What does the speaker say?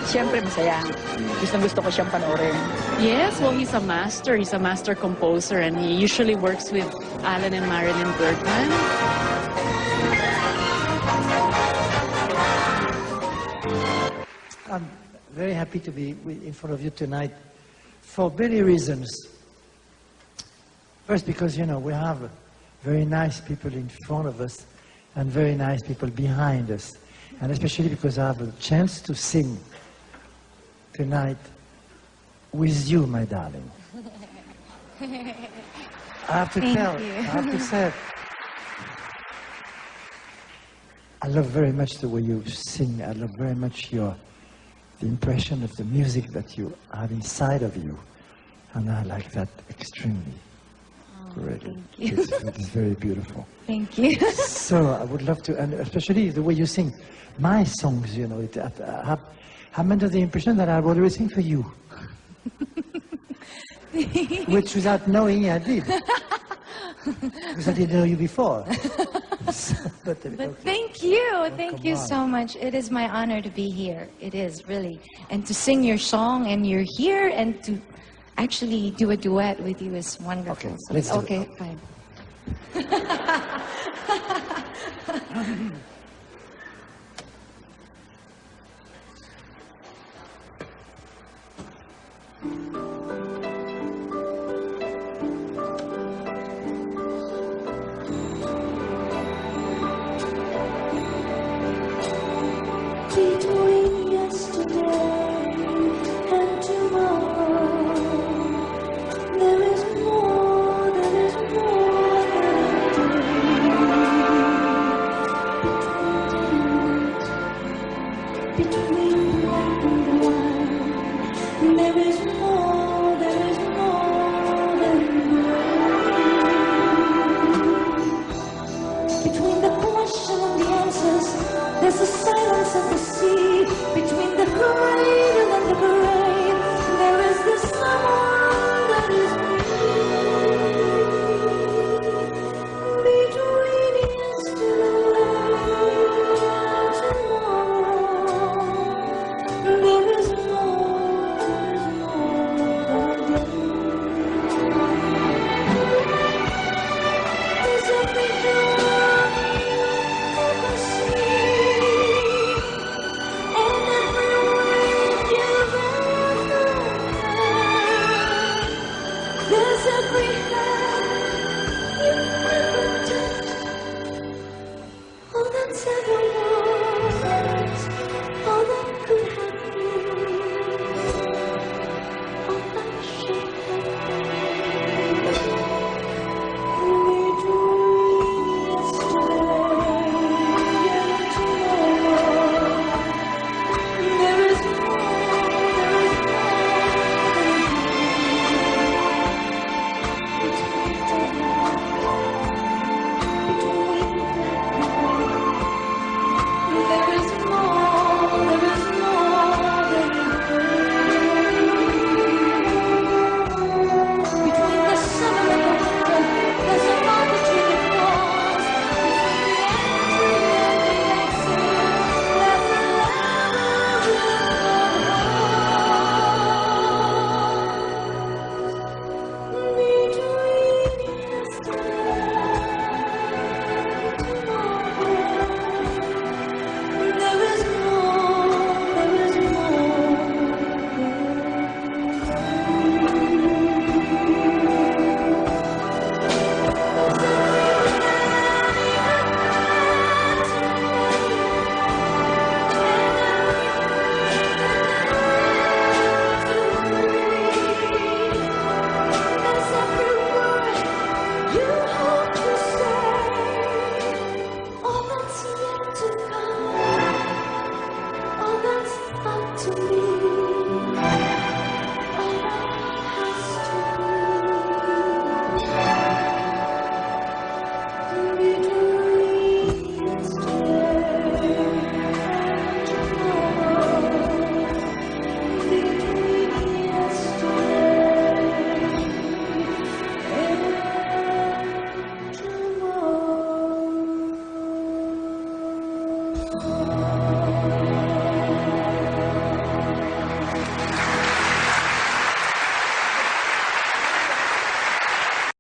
siyempre masaya. Gusto ko siyang panoorin. Yes, well, he's a master. He's a master composer, and he usually works with Alan and Marilyn Bergman. I'm very happy to be in front of you tonight for many reasons. First, because, you know, we have very nice people in front of us and very nice people behind us. And especially because I have a chance to sing tonight with you, my darling. I have to say, I love very much the way you sing. I love very much the impression of the music that you have inside of you. And I like that extremely. Oh, really. Thank you. It's very beautiful. Thank you. So I would love to, and especially the way you sing my songs, you know, I'm under the impression that I would always sing for you. Which without knowing I did. Because I didn't know you before. But okay. Thank you. Oh, Thank you on. so much. It is my honor to be here. It is, really. And to sing your song, and you're here, and to actually do a duet with you is wonderful. Okay, So let's do okay, it. fine. Between yesterday and tomorrow, there is more than a day. Between black and white, there is more.